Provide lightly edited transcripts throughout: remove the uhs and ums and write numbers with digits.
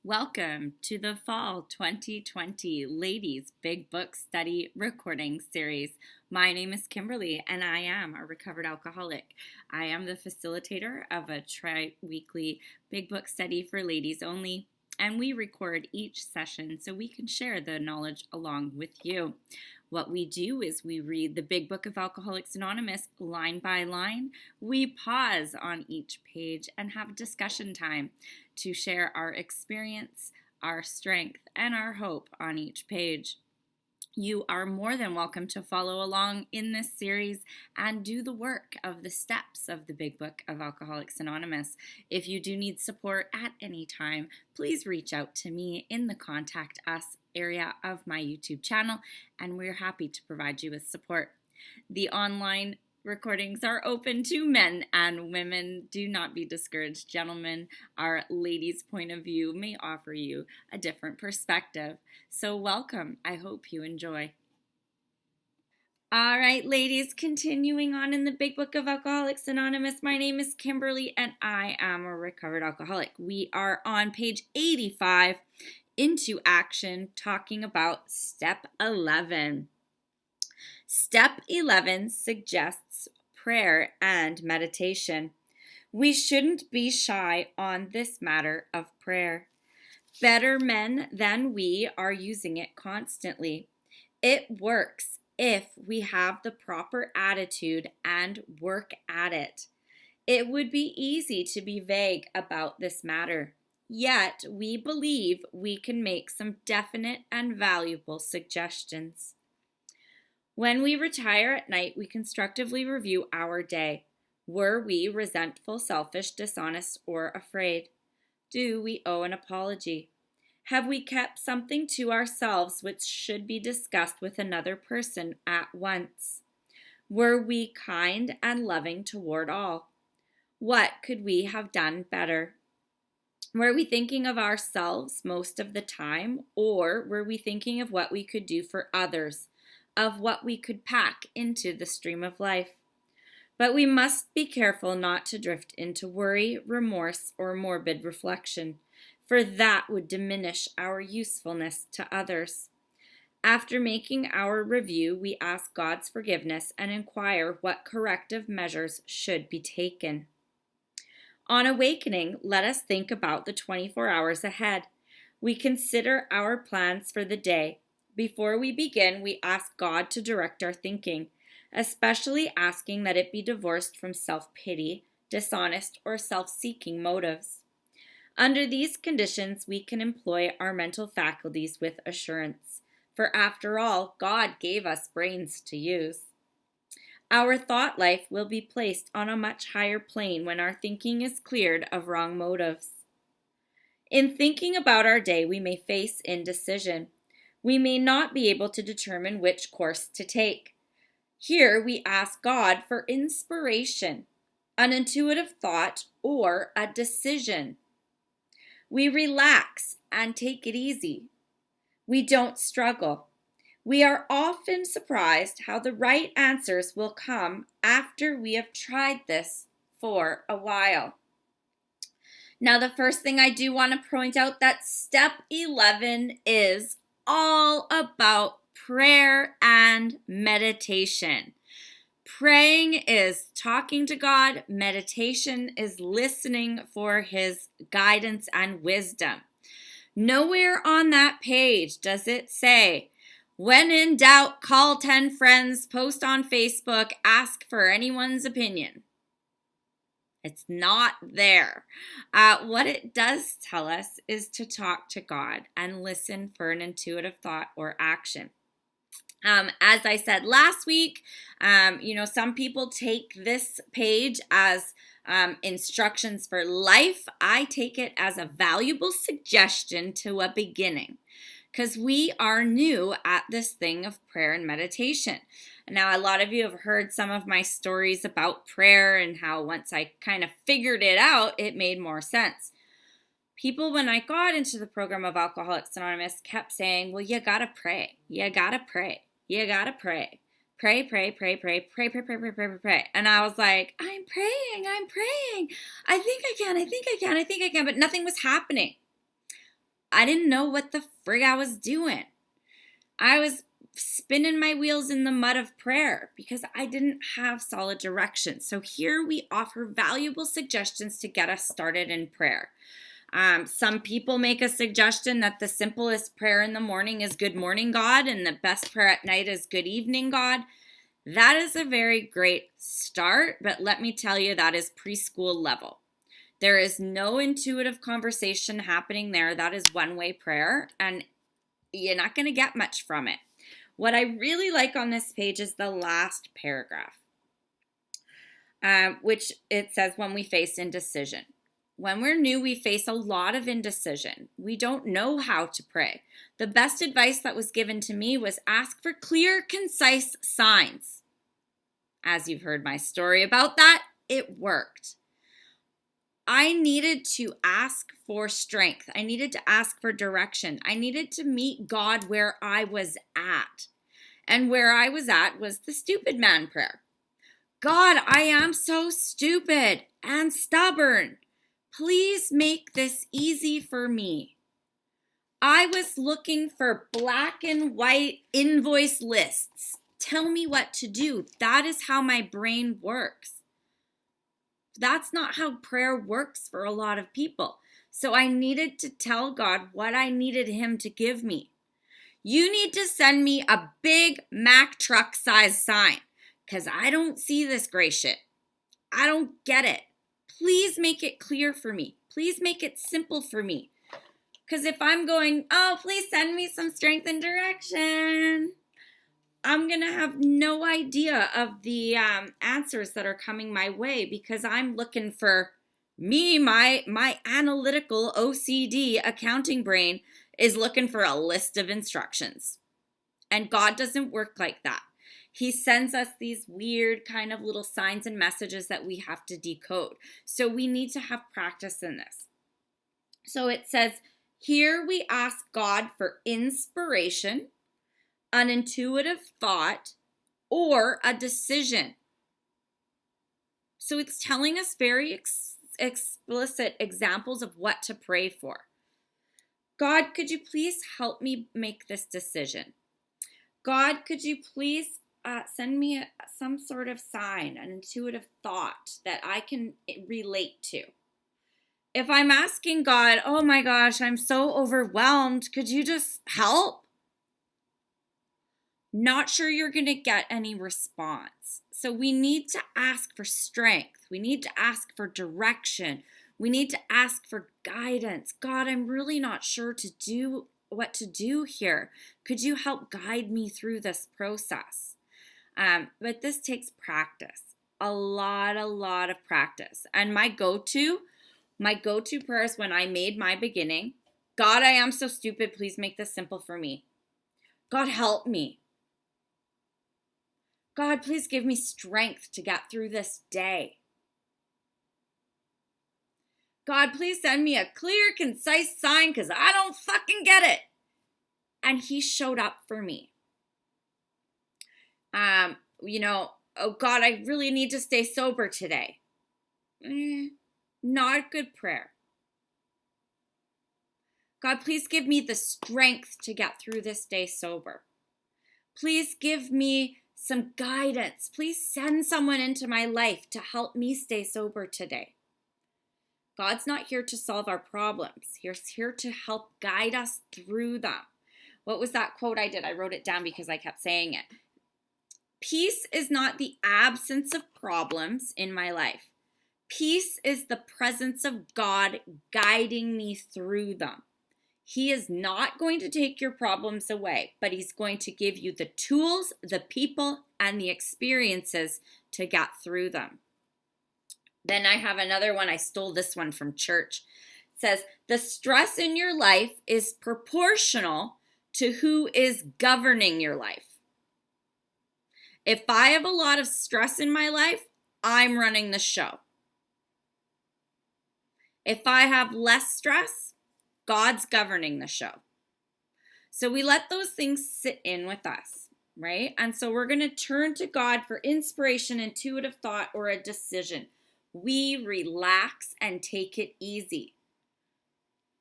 Welcome to the Fall 2020 Ladies Big Book Study Recording Series. My name is Kimberly and I am a recovered alcoholic. I am the facilitator of a tri-weekly Big Book Study for ladies only, and we record each session so we can share the knowledge along with you. What we do is we read the Big Book of Alcoholics Anonymous line by line. We pause on each page and have discussion time to share our experience, our strength, and our hope on each page. You are more than welcome to follow along in this series and do the work of the steps of the Big Book of Alcoholics Anonymous. If you do need support at any time, please reach out to me in the Contact Us area of my YouTube channel, and we're happy to provide you with support. The online recordings are open to men and women. Do not be discouraged, gentlemen. Our ladies' point of view may offer you a different perspective. So welcome. I hope you enjoy. All right, ladies, continuing on in the Big Book of Alcoholics Anonymous. My name is Kimberly and I am a recovered alcoholic. We are on page 85, Into Action, talking about step 11. Step 11 suggests prayer and meditation. We shouldn't be shy on this matter of prayer. Better men than we are using it constantly. It works if we have the proper attitude and work at it. It would be easy to be vague about this matter, yet we believe we can make some definite and valuable suggestions. When we retire at night, we constructively review our day. Were we resentful, selfish, dishonest, or afraid? Do we owe an apology? Have we kept something to ourselves which should be discussed with another person at once? Were we kind and loving toward all? What could we have done better? Were we thinking of ourselves most of the time, or were we thinking of what we could do for others, of what we could pack into the stream of life? But we must be careful not to drift into worry, remorse, or morbid reflection, for that would diminish our usefulness to others. After making our review, we ask God's forgiveness and inquire what corrective measures should be taken. On awakening, let us think about the 24 hours ahead. We consider our plans for the day. Before we begin, we ask God to direct our thinking, especially asking that it be divorced from self-pity, dishonest, or self-seeking motives. Under these conditions, we can employ our mental faculties with assurance, for after all, God gave us brains to use. Our thought life will be placed on a much higher plane when our thinking is cleared of wrong motives. In thinking about our day, we may face indecision. We may not be able to determine which course to take. Here we ask God for inspiration, an intuitive thought, or a decision. We relax and take it easy. We don't struggle. We are often surprised how the right answers will come after we have tried this for a while. Now, the first thing I do want to point out that step 11 is all about prayer and meditation. Praying is talking to God. Meditation is listening for His guidance and wisdom. Nowhere on that page does it say, when in doubt, call 10 friends, post on Facebook, ask for anyone's opinion. It's not there. What it does tell us is to talk to God and listen for an intuitive thought or action. As I said last week, some people take this page as instructions for life. I take it as a valuable suggestion to a beginning, because we are new at this thing of prayer and meditation. Now, a lot of you have heard some of my stories about prayer and how once I kind of figured it out, it made more sense. People, when I got into the program of Alcoholics Anonymous, kept saying, well, you gotta pray. You gotta pray. You gotta pray. Pray, pray, pray, pray, pray, pray, pray, pray, pray, pray, pray. And I was like, I'm praying. I think I can, but nothing was happening. I didn't know what the frig I was doing. I was spinning my wheels in the mud of prayer because I didn't have solid direction. So here we offer valuable suggestions to get us started in prayer. Some people make a suggestion that the simplest prayer in the morning is good morning, God, and the best prayer at night is good evening, God. That is a very great start, but let me tell you, that is preschool level. There is no intuitive conversation happening there. That is one-way prayer, and you're not going to get much from it. What I really like on this page is the last paragraph, which it says, when we face indecision. When we're new, we face a lot of indecision. We don't know how to pray. The best advice that was given to me was ask for clear, concise signs. As you've heard my story about that, it worked. I needed to ask for strength. I needed to ask for direction. I needed to meet God where I was at. And where I was at was the stupid man prayer. God, I am so stupid and stubborn. Please make this easy for me. I was looking for black and white invoice lists. Tell me what to do. That is how my brain works. That's not how prayer works for a lot of people. So I needed to tell God what I needed him to give me. You need to send me a big Mack truck size sign because I don't see this gray shit. I don't get it. Please make it clear for me. Please make it simple for me. Because if I'm going, oh, please send me some strength and direction, I'm going to have no idea of the answers that are coming my way because I'm looking for me, my analytical OCD accounting brain is looking for a list of instructions. And God doesn't work like that. He sends us these weird kind of little signs and messages that we have to decode. So we need to have practice in this. So it says, here we ask God for inspiration, an intuitive thought, or a decision. So it's telling us very explicit examples of what to pray for. God, could you please help me make this decision? God, could you please send me some sort of sign, an intuitive thought that I can relate to? If I'm asking God, oh my gosh, I'm so overwhelmed, could you just help? Not sure you're going to get any response. So we need to ask for strength. We need to ask for direction. We need to ask for guidance. God, I'm really not sure what to do here. Could you help guide me through this process? But this takes practice, a lot of practice. And my go-to prayer is when I made my beginning. God, I am so stupid. Please make this simple for me. God, help me. God, please give me strength to get through this day. God, please send me a clear, concise sign because I don't fucking get it. And he showed up for me. Oh God, I really need to stay sober today. Not a good prayer. God, please give me the strength to get through this day sober. Please give me some guidance. Please send someone into my life to help me stay sober today. God's not here to solve our problems. He's here to help guide us through them. What was that quote I did? I wrote it down because I kept saying it. Peace is not the absence of problems in my life. Peace is the presence of God guiding me through them. He is not going to take your problems away, but he's going to give you the tools, the people, and the experiences to get through them. Then I have another one. I stole this one from church. It says, the stress in your life is proportional to who is governing your life. If I have a lot of stress in my life, I'm running the show. If I have less stress, God's governing the show. So we let those things sit in with us, right? And so we're going to turn to God for inspiration, intuitive thought, or a decision. We relax and take it easy.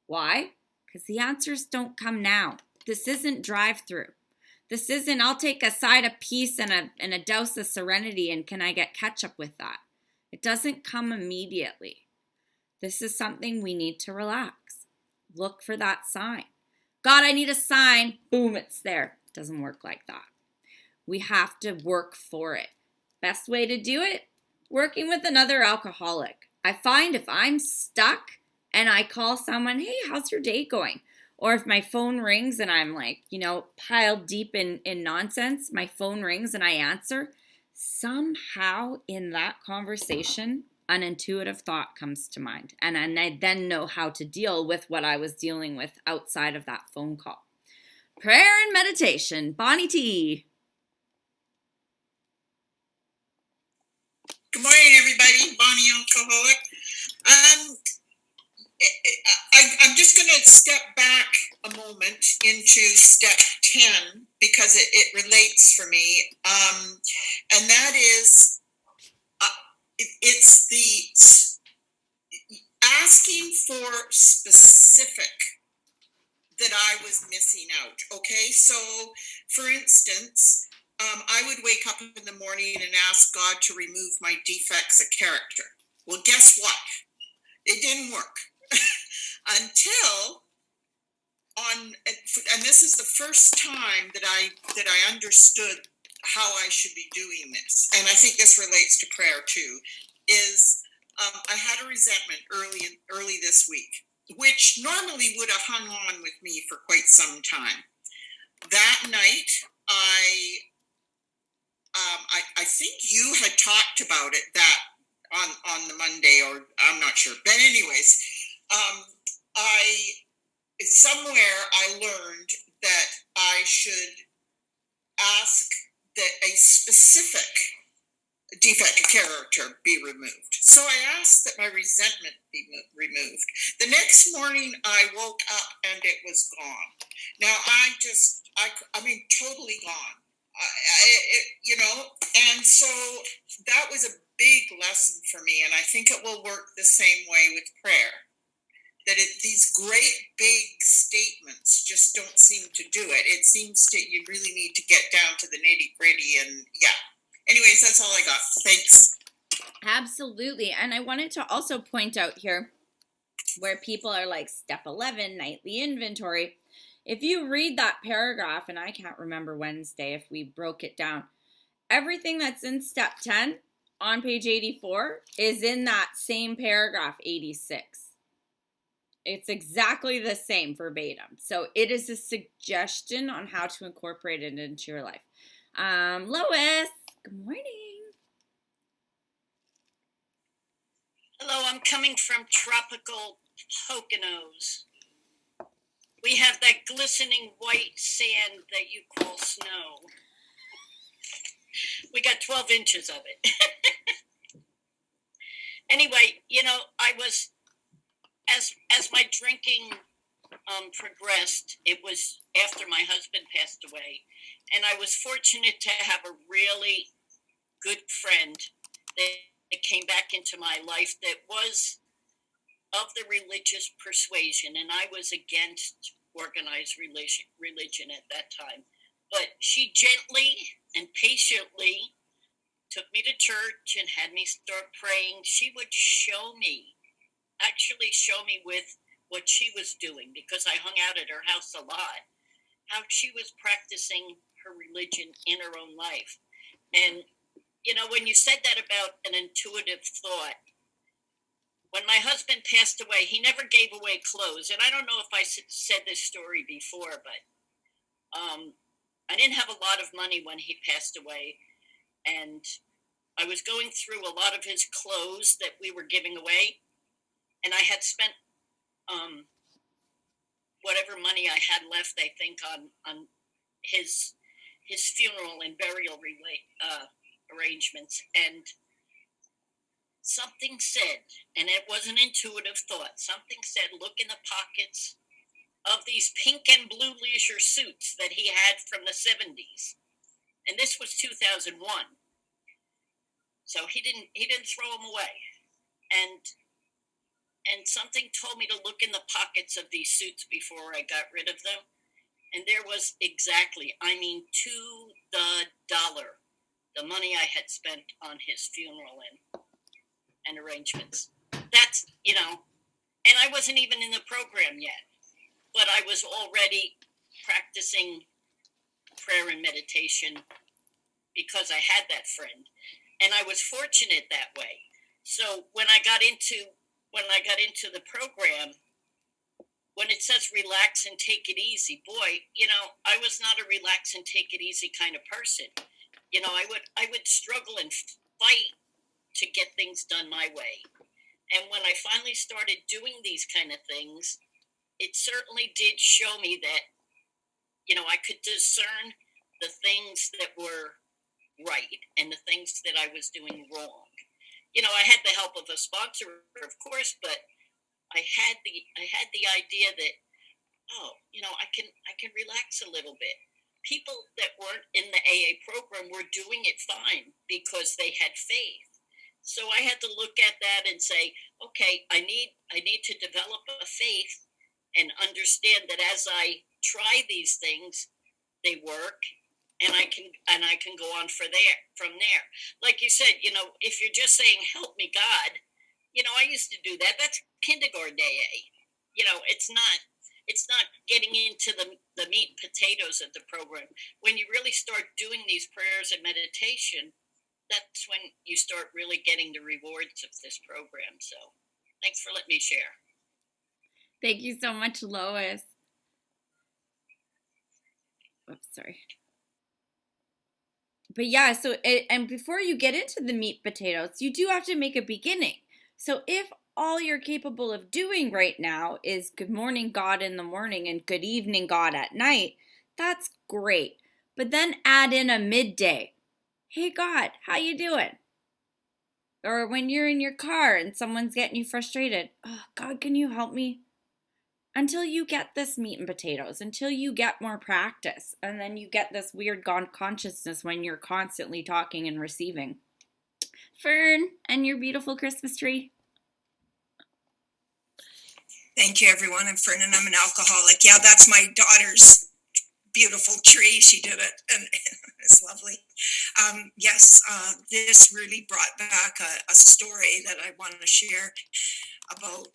Why? because the answers don't come now. This isn't drive-through. This isn't, I'll take a side of peace and a dose of serenity, and can I get ketchup with that? It doesn't come immediately. This is something we need to relax. Look for that sign. God, I need a sign. Boom, it's there. It doesn't work like that. We have to work for it. Best way to do it? Working with another alcoholic. I find if I'm stuck and I call someone, hey, how's your day going? Or if my phone rings and I'm like, piled deep in nonsense, my phone rings and I answer, somehow in that conversation, an intuitive thought comes to mind. And I then know how to deal with what I was dealing with outside of that phone call. Prayer and meditation. Bonnie T. Good morning, everybody. Bonnie Alcoholic. I'm just going to step back a moment into step 10 because it relates for me. And that is, it's the asking for specific that I was missing out. Okay, so for instance, I would wake up in the morning and ask God to remove my defects of character. Well, guess what? It didn't work until and this is the first time that I understood how I should be doing this. And I think this relates to prayer too. Is I had a resentment early this week, which normally would have hung on with me for quite some time. That night, I think you had talked about it that on the Monday, or I'm not sure. But anyways, I learned that I should ask that a specific defect of character be removed. So I asked that my resentment be removed. The next morning I woke up and it was gone. Now I mean, totally gone. And so that was a big lesson for me, and I think it will work the same way with prayer. That these great big statements just don't seem to do it. It seems to, you really need to get down to the nitty gritty, and yeah. Anyways, that's all I got. Thanks. Absolutely. And I wanted to also point out here where people are like step 11, nightly inventory. If you read that paragraph, and I can't remember Wednesday if we broke it down, everything that's in step 10 on page 84 is in that same paragraph 86. It's exactly the same verbatim. So it is a suggestion on how to incorporate it into your life. Lois, good morning. Hello, I'm coming from tropical Poconos. We have that glistening white sand that you call snow. We got 12 inches of it. Anyway, I was, as my drinking progressed, it was after my husband passed away, and I was fortunate to have a really good friend that came back into my life that was of the religious persuasion, and I was against organized religion at that time. But she gently and patiently took me to church and had me start praying. She would actually show me with what she was doing, because I hung out at her house a lot, how she was practicing her religion in her own life. And, when you said that about an intuitive thought, when my husband passed away, he never gave away clothes. And I don't know if I said this story before, but I didn't have a lot of money when he passed away. And I was going through a lot of his clothes that we were giving away. And I had spent whatever money I had left, I think, on his funeral and burial arrangements. And something said, and it was an intuitive thought, something said, look in the pockets of these pink and blue leisure suits that he had from the 70s. And this was 2001. So he didn't throw them away. And and something told me to look in the pockets of these suits before I got rid of them. And there was exactly, I mean, to the dollar, the money I had spent on his funeral and arrangements. That's, and I wasn't even in the program yet, but I was already practicing prayer and meditation because I had that friend, and I was fortunate that way. So when I got into the program, when it says relax and take it easy, boy, I was not a relax and take it easy kind of person. I would struggle and fight to get things done my way. And when I finally started doing these kind of things, it certainly did show me that, I could discern the things that were right and the things that I was doing wrong. I had the help of a sponsor, of course, but I had the idea that, I can relax a little bit. People that weren't in the AA program were doing it fine because they had faith. So I had to look at that and say, okay, I need to develop a faith and understand that as I try these things, they work, and I can go on from there. Like you said, if you're just saying, help me God, I used to do that. That's kindergarten AA. It's not getting into the meat and potatoes of the program. When you really start doing these prayers and meditation, that's when you start really getting the rewards of this program. So thanks for letting me share. Thank you so much, Lois. Oops, sorry. But yeah, and before you get into the meat potatoes, you do have to make a beginning. So if all you're capable of doing right now is good morning, God, in the morning and good evening, God, at night, that's great. But then add in a midday. Hey, God, how you doing? Or when you're in your car and someone's getting you frustrated, oh, God, can you help me? Until you get this meat and potatoes, until you get more practice, and then you get this weird God consciousness when you're constantly talking and receiving. Fern, and your beautiful Christmas tree. Thank you, everyone. I'm Fern, and I'm an alcoholic. Yeah, that's my daughter's beautiful tree. She did it, and it's lovely. Yes, this really brought back a story that I want to share about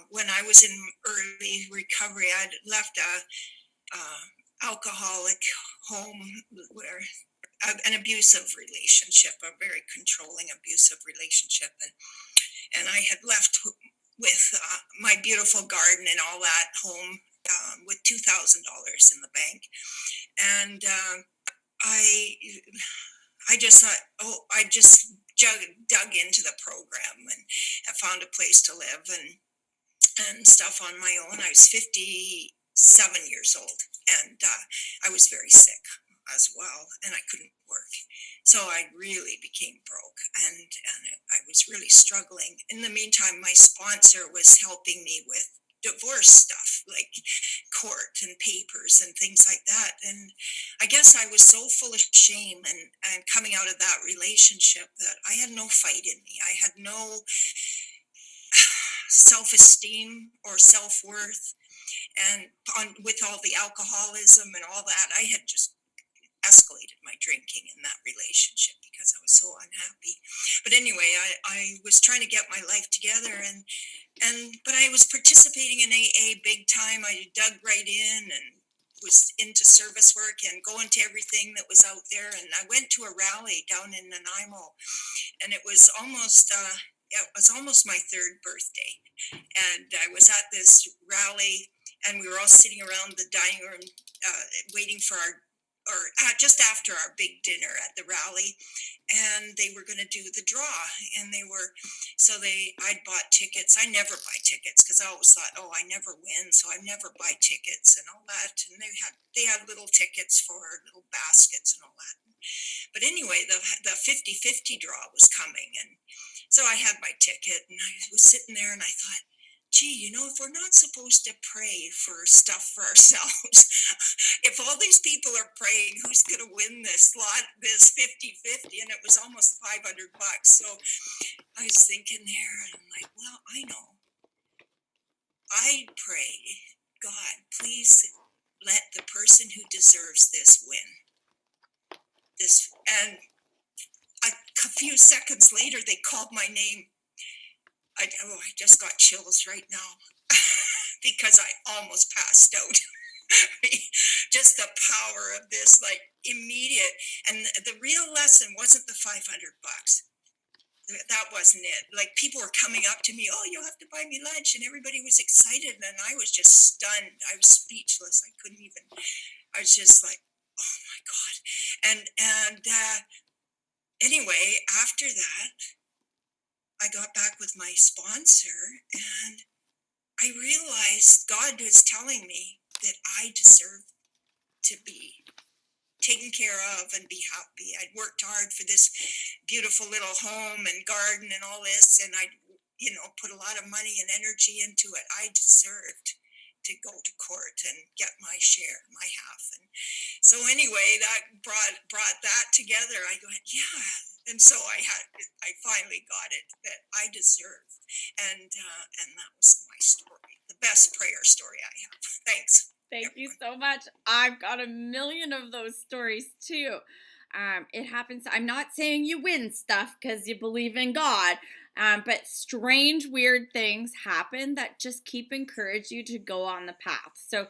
when I was in early recovery. I'd left a alcoholic home where an abusive relationship, a very controlling abusive relationship, and I had left with my beautiful garden and all that home with $2,000 in the bank, and I just thought, I just dug into the program and found a place to live and stuff on my own. I was 57 years old, and I was very sick as well, and I couldn't work. So I really became broke, and I was really struggling. In the meantime, my sponsor was helping me with divorce stuff, like court and papers and things like that. And I guess I was so full of shame and coming out of that relationship that I had no fight in me. I had no self-esteem or self-worth. And with all the alcoholism and all that, I had just escalated my drinking in that relationship because I was so unhappy. But anyway, I was trying to get my life together, but I was participating in AA big time. I dug right in and was into service work and going to everything that was out there. And I went to a rally down in Nanaimo, and it was almost my third birthday. And I was at this rally, and we were all sitting around the dining room waiting for just after our big dinner at the rally, and they were going to do the draw, and I'd bought tickets. I never buy tickets because I always thought, I never win, so I never buy tickets and all that. And they had little tickets for little baskets and all that. But anyway, the 50-50 draw was coming, and so I had my ticket, and I was sitting there, and I thought, gee, if we're not supposed to pray for stuff for ourselves, if all these people are praying, who's going to win this 50-50? And it was almost $500. So I was thinking there, and I'm like, well, I know. I pray, God, please let the person who deserves this win. And a few seconds later, they called my name. I just got chills right now because I almost passed out. Just the power of this, like, immediate. And the real lesson wasn't the $500. That wasn't it. Like, people were coming up to me, oh, you'll have to buy me lunch. And everybody was excited. And I was just stunned. I was speechless. I was just like, oh my God. And anyway, after that, I got back with my sponsor and I realized God was telling me that I deserve to be taken care of and be happy. I'd worked hard for this beautiful little home and garden and all this, and I'd, put a lot of money and energy into it. I deserved to go to court and get my share, my half. And so anyway, that brought that together. I go, yeah. And so I finally got it that I deserved. And that was my story, the best prayer story I have. Thanks. Thank you so much. I've got a million of those stories too. It happens. I'm not saying you win stuff because you believe in God, but strange, weird things happen that just keep encourage you to go on the path. So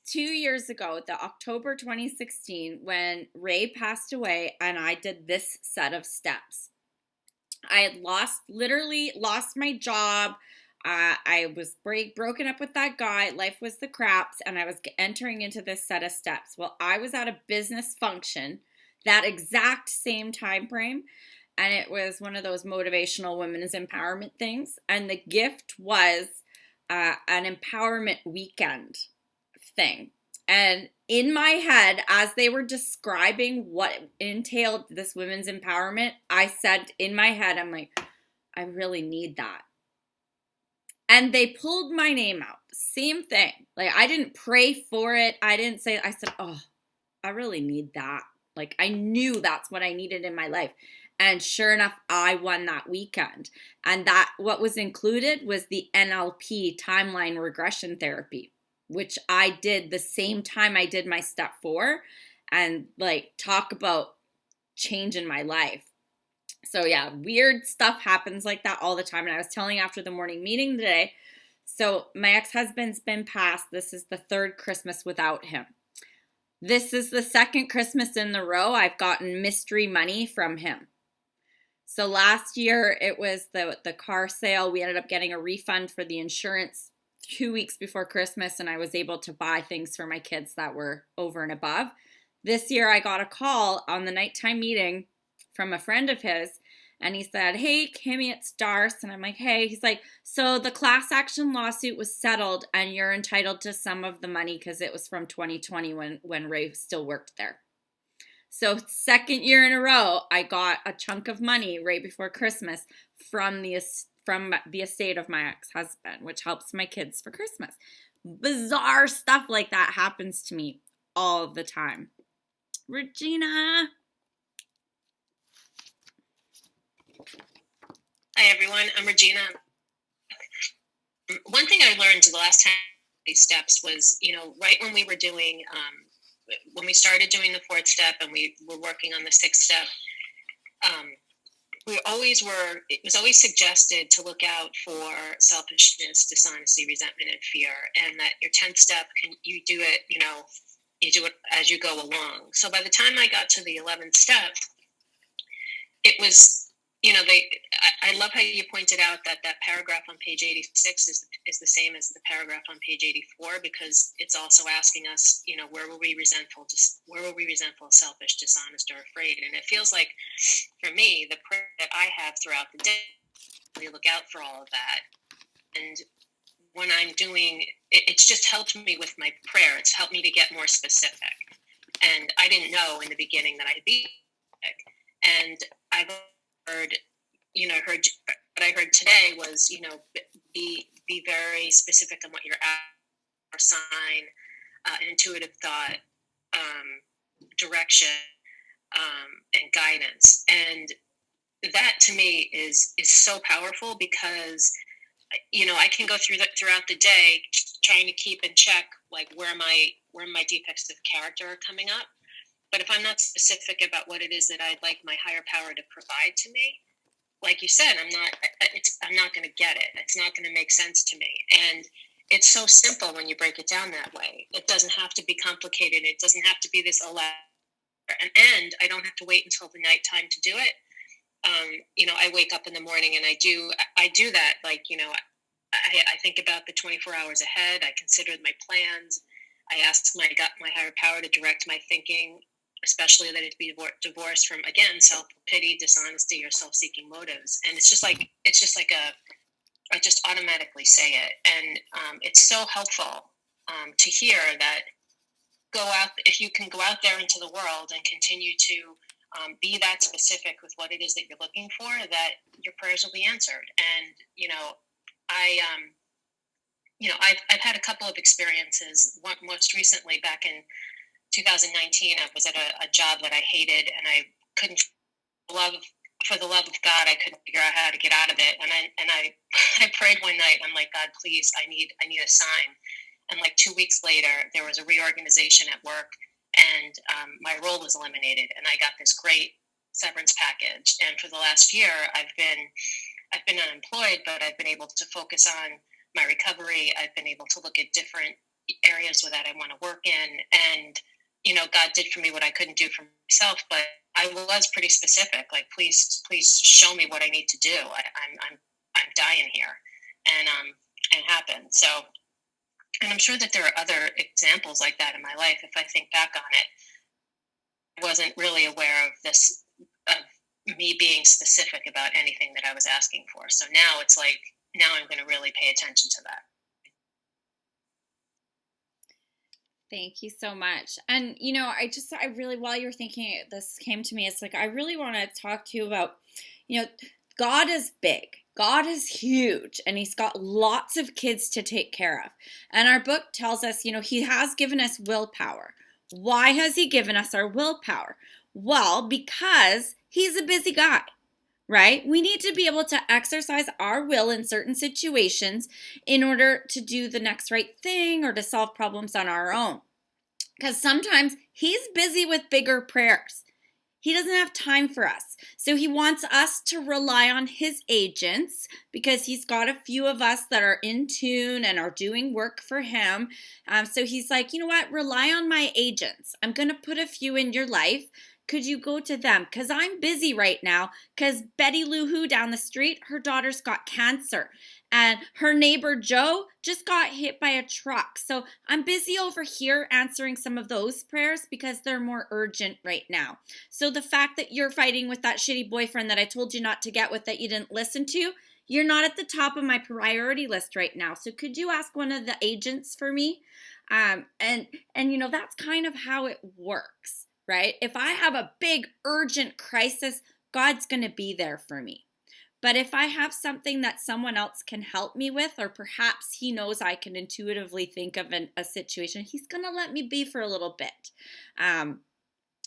2 years ago, the October 2016, when Ray passed away and I did this set of steps, I had literally lost my job. I was broken up with that guy. Life was the craps, and I was entering into this set of steps. Well, I was at a business function that exact same time frame, and it was one of those motivational women's empowerment things. And the gift was an empowerment weekend thing. And in my head, as they were describing what entailed this women's empowerment, I said in my head, I'm like, I really need that. And they pulled my name out. Same thing. Like, I didn't pray for it. I said, oh, I really need that. Like, I knew that's what I needed in my life. And sure enough, I won that weekend. And that what was included was the NLP timeline regression therapy, which I did the same time I did my step 4. And like, talk about changing my life. So yeah, weird stuff happens like that all the time. And I was telling after the morning meeting today, so my ex-husband's been passed. This is the 3rd Christmas without him. This is the 2nd Christmas in the row I've gotten mystery money from him. So last year it was the car sale. We ended up getting a refund for the insurance 2 weeks before Christmas, and I was able to buy things for my kids that were over and above. This year I got a call on the nighttime meeting from a friend of his, and he said, hey, Kimmy, it's Darce. And I'm like, hey. He's like, so the class action lawsuit was settled, and you're entitled to some of the money because it was from 2020 when Ray still worked there. So 2nd year in a row, I got a chunk of money right before Christmas from the estate of my ex-husband, which helps my kids for Christmas. Bizarre stuff like that happens to me all the time. Regina. Hi, everyone. I'm Regina. One thing I learned the last time these steps was, right when we were doing, when we started doing the 4th step and we were working on the 6th step, it was always suggested to look out for selfishness, dishonesty, resentment, and fear. And that your 10th step, you do it as you go along. So by the time I got to the 11th step, it was, I love how you pointed out that paragraph on page 86 is the same as the paragraph on page 84, because it's also asking us, where were we resentful, selfish, dishonest, or afraid? And it feels like, for me, the prayer that I have throughout the day, we look out for all of that. And when I'm doing, it's just helped me with my prayer. It's helped me to get more specific. And I didn't know in the beginning that I'd be specific. And I've heard what I heard today was, be very specific on what you're at, or sign, an intuitive thought, direction, and guidance. And that to me is so powerful, because I can go throughout the day trying to keep in check like where my defects of character are coming up. But if I'm not specific about what it is that I'd like my higher power to provide to me, like you said, I'm not going to get it. It's not going to make sense to me. And it's so simple when you break it down that way. It doesn't have to be complicated. It doesn't have to be this elaborate. And I don't have to wait until the nighttime to do it. I wake up in the morning and I do that. Like, I think about the 24 hours ahead. I consider my plans. I ask my higher power to direct my thinking, especially that it be divorced from, again, self-pity, dishonesty, or self-seeking motives. And it's just like I just automatically say it. And it's so helpful to hear that if you can go out there into the world and continue to be that specific with what it is that you're looking for, that your prayers will be answered. And, I've had a couple of experiences. Most recently, back in 2019, I was at a job that I hated, and I couldn't, for the love of God, I couldn't figure out how to get out of it. And I prayed one night. I'm like, God, please, I need a sign. And like 2 weeks later, there was a reorganization at work, and my role was eliminated, and I got this great severance package. And for the last year, I've been unemployed, but I've been able to focus on my recovery. I've been able to look at different areas that I want to work in, and God did for me what I couldn't do for myself. But I was pretty specific, like, please show me what I need to do. I'm dying here, and it happened. So. And I'm sure that there are other examples like that in my life. If I think back on it, I wasn't really aware of me being specific about anything that I was asking for. So now it's like, now I'm going to really pay attention to that. Thank you so much. And, I really, while you're thinking, this came to me, it's like, I really want to talk to you about, God is big. God is huge, and he's got lots of kids to take care of. And our book tells us, he has given us willpower. Why has he given us our willpower? Well, because he's a busy guy, right? We need to be able to exercise our will in certain situations in order to do the next right thing or to solve problems on our own. Because sometimes he's busy with bigger prayers. He doesn't have time for us. So he wants us to rely on his agents because he's got a few of us that are in tune and are doing work for him. So he's like, you know what? Rely on my agents. I'm going to put a few in your life. Could you go to them? Because I'm busy right now because Betty Lou Who down the street, her daughter's got cancer. And her neighbor Joe just got hit by a truck. So I'm busy over here answering some of those prayers because they're more urgent right now. So the fact that you're fighting with that shitty boyfriend that I told you not to get with that you didn't listen to, you're not at the top of my priority list right now. So could you ask one of the agents for me? And that's kind of how it works, right? If I have a big urgent crisis, God's going to be there for me. But if I have something that someone else can help me with, or perhaps he knows I can intuitively think of a situation, he's going to let me be for a little bit. And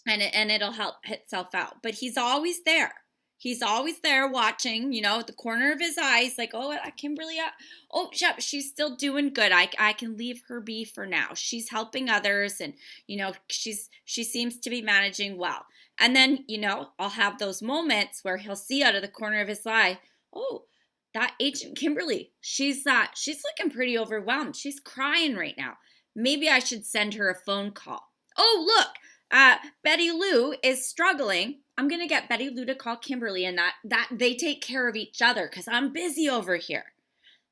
it'll help itself out. But he's always there. He's always there watching, at the corner of his eyes, like, oh, Kimberly, yep, she's still doing good. I can leave her be for now. She's helping others, and, she seems to be managing well. And then, I'll have those moments where he'll see out of the corner of his eye, oh, that agent Kimberly, she's looking pretty overwhelmed. She's crying right now. Maybe I should send her a phone call. Oh, look, Betty Lou is struggling. I'm going to get Betty Lou to call Kimberly, and that they take care of each other because I'm busy over here.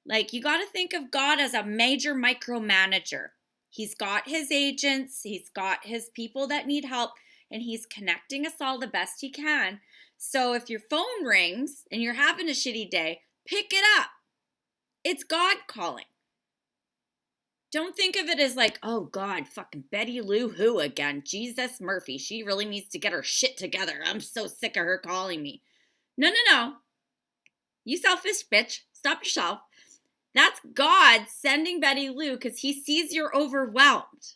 Like, you got to think of God as a major micromanager. He's got his agents. He's got his people that need help, and he's connecting us all the best he can. So if your phone rings and you're having a shitty day, pick it up. It's God calling. Don't think of it as like, oh God, fucking Betty Lou Who again. Jesus Murphy. She really needs to get her shit together. I'm so sick of her calling me. No. You selfish bitch. Stop yourself. That's God sending Betty Lou because he sees you're overwhelmed.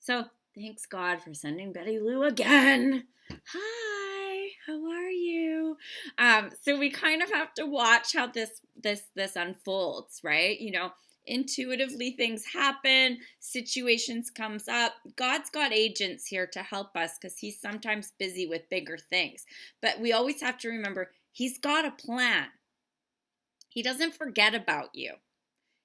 So thanks God for sending Betty Lou again. Hi, how are you? So we kind of have to watch how this unfolds, right? Intuitively things happen, situations comes up. God's got agents here to help us because he's sometimes busy with bigger things. But we always have to remember he's got a plan. He doesn't forget about you.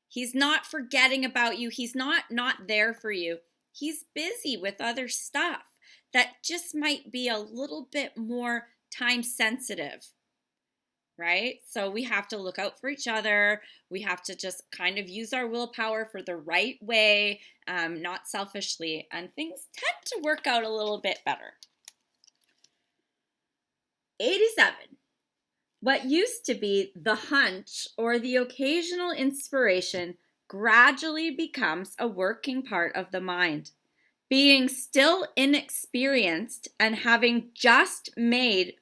He's not forgetting about you. He's not there for you. He's busy with other stuff that just might be a little bit more time sensitive, right? So we have to look out for each other. We have to just kind of use our willpower for the right way, not selfishly, and things tend to work out a little bit better. 87. What used to be the hunch or the occasional inspiration gradually becomes a working part of the mind. Being still inexperienced and having just made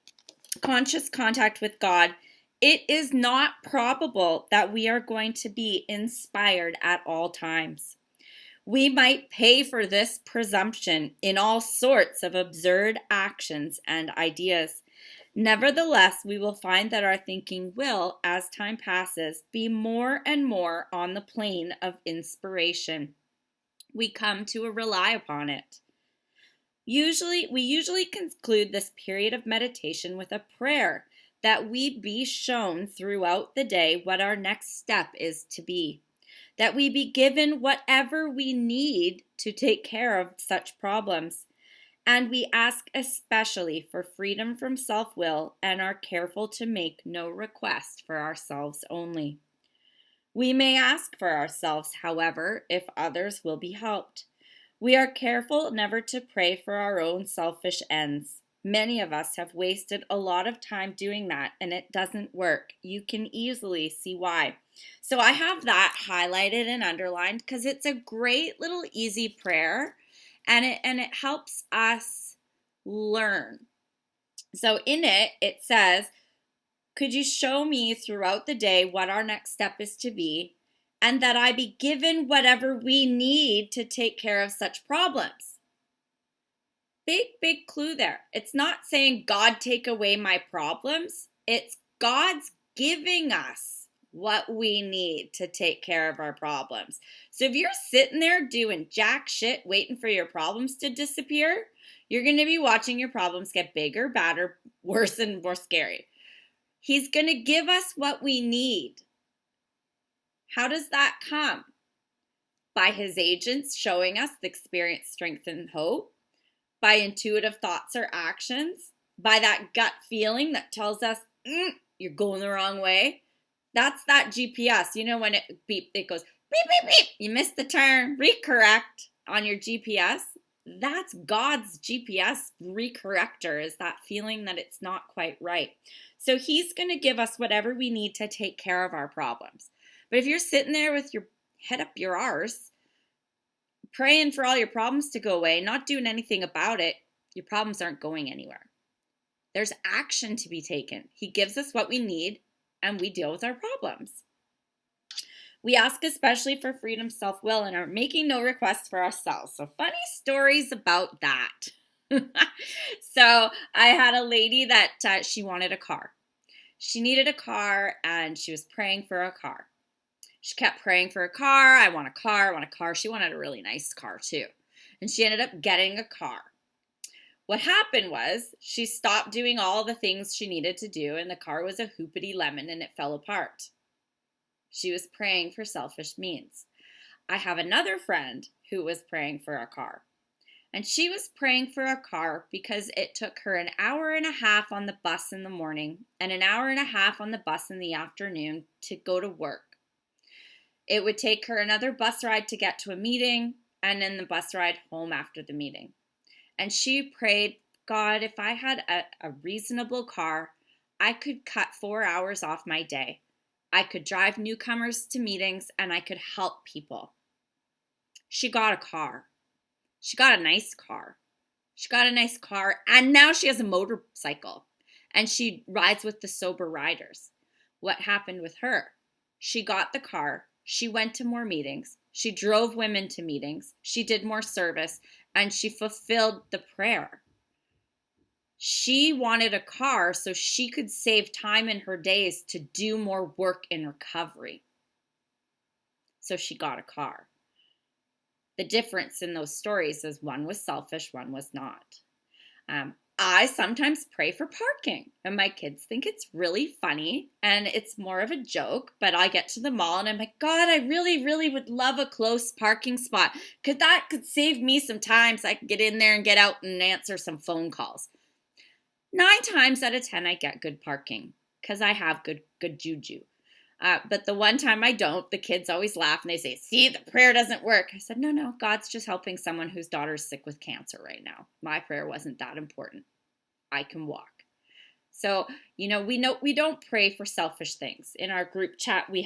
conscious contact with God, it is not probable that we are going to be inspired at all times. We might pay for this presumption in all sorts of absurd actions and ideas. Nevertheless, we will find that our thinking will, as time passes, be more and more on the plane of inspiration. We come to rely upon it. We usually conclude this period of meditation with a prayer that we be shown throughout the day what our next step is to be, that we be given whatever we need to take care of such problems, and we ask especially for freedom from self-will and are careful to make no request for ourselves only. We may ask for ourselves, however, if others will be helped. We are careful never to pray for our own selfish ends. Many of us have wasted a lot of time doing that, and it doesn't work. You can easily see why. So I have that highlighted and underlined because it's a great little easy prayer, and it helps us learn. So in it says, could you show me throughout the day what our next step is to be, and that I be given whatever we need to take care of such problems? Big clue there. It's not saying God take away my problems. It's God's giving us what we need to take care of our problems. So if you're sitting there doing jack shit, waiting for your problems to disappear, you're going to be watching your problems get bigger, badder, worse, and more scary. He's going to give us what we need. How does that come? By his agents showing us the experience, strength, and hope. By intuitive thoughts or actions. By that gut feeling that tells us, you're going the wrong way. That's that GPS. When it goes beep, beep, beep. You missed the turn. Recorrect on your GPS. That's God's GPS recorrector, is that feeling that it's not quite right. So he's going to give us whatever we need to take care of our problems. But if you're sitting there with your head up your arse, praying for all your problems to go away, not doing anything about it, your problems aren't going anywhere. There's action to be taken. He gives us what we need, and we deal with our problems. We ask especially for freedom, self-will, and are making no requests for ourselves. So funny stories about that. So I had a lady that she wanted a car. She needed a car, and she was praying for a car. She kept praying for a car. I want a car, I want a car. She wanted a really nice car too. And she ended up getting a car. What happened was she stopped doing all the things she needed to do, and the car was a hoopity lemon, and it fell apart. She was praying for selfish means. I have another friend who was praying for a car. And she was praying for a car because it took her an hour and a half on the bus in the morning and an hour and a half on the bus in the afternoon to go to work. It would take her another bus ride to get to a meeting, and then the bus ride home after the meeting. And she prayed, God, if I had a reasonable car, I could cut 4 hours off my day. I could drive newcomers to meetings, and I could help people. She got a car. She got a nice car. She got a nice car, and now she has a motorcycle, and she rides with the sober riders. What happened with her? She got the car. She went to more meetings. She drove women to meetings. She did more service, and she fulfilled the prayer. She wanted a car so she could save time in her days to do more work in recovery. So she got a car. The difference in those stories is one was selfish, one was not. I sometimes pray for parking, and my kids think it's really funny, and it's more of a joke, but I get to the mall and I'm like, God, I really, really would love a close parking spot, because that could save me some time so I can get in there and get out and answer some phone calls. 9 times out of 10, I get good parking because I have good juju. But the one time I don't, the kids always laugh and they say, see, the prayer doesn't work. I said, no, God's just helping someone whose daughter's sick with cancer right now. My prayer wasn't that important. I can walk. So, we don't pray for selfish things. In our group chat, I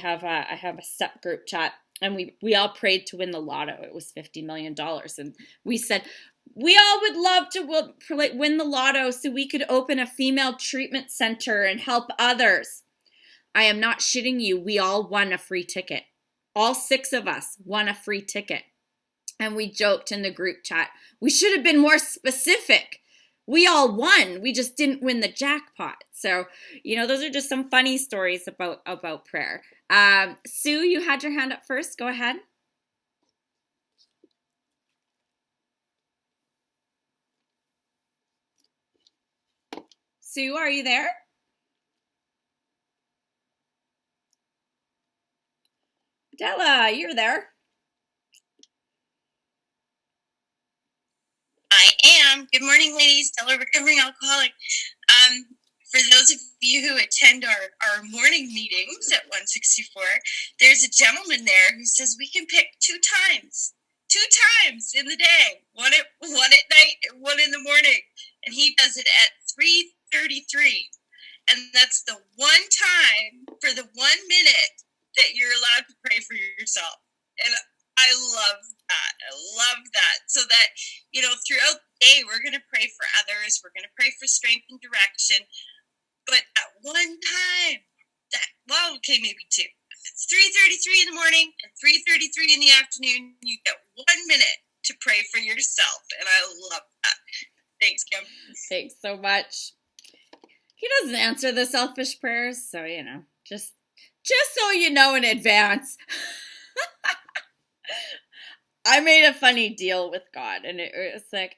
have a STEP group chat, and we all prayed to win the lotto. It was $50 million. And we said, we all would love to win the lotto so we could open a female treatment center and help others. I am not shitting you. We all won a free ticket. All 6 of us won a free ticket. And we joked in the group chat, we should have been more specific. We all won. We just didn't win the jackpot. So, those are just some funny stories about prayer. Sue, you had your hand up first. Go ahead. Sue, are you there? Della, you're there. I am. Good morning, ladies. Della, recovering alcoholic. For those of you who attend our morning meetings at 164, there's a gentleman there who says we can pick 2 times in the day, one at night and one in the morning, and he does it at 3:33, and that's the one time for the 1 minute that you're allowed to pray for yourself. And I love that. So that, throughout the day, we're going to pray for others. We're going to pray for strength and direction. But at one time, maybe 2. If it's 3:33 in the morning and 3:33 in the afternoon, you get 1 minute to pray for yourself. And I love that. Thanks, Kim. Thanks so much. He doesn't answer the selfish prayers, so, just so you know in advance. I made a funny deal with God, and it was like,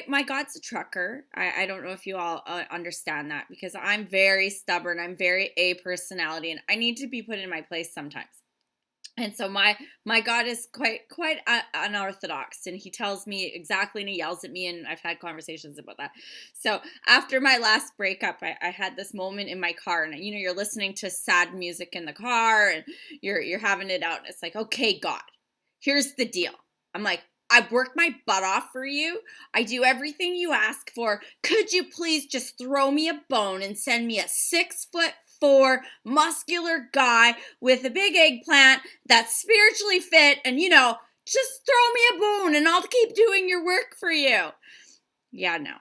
my God's a trucker. I don't know if you all understand that, because I'm very stubborn. I'm very A personality, and I need to be put in my place sometimes. And so my God is quite unorthodox, and he tells me exactly, and he yells at me, and I've had conversations about that. So after my last breakup, I had this moment in my car, and you're listening to sad music in the car, and you're having it out, and it's like, okay, God, here's the deal. I'm like, I've worked my butt off for you. I do everything you ask for. Could you please just throw me a bone and send me a 6'4" muscular guy with a big eggplant that's spiritually fit, and just throw me a bone and I'll keep doing your work for you. Yeah, no.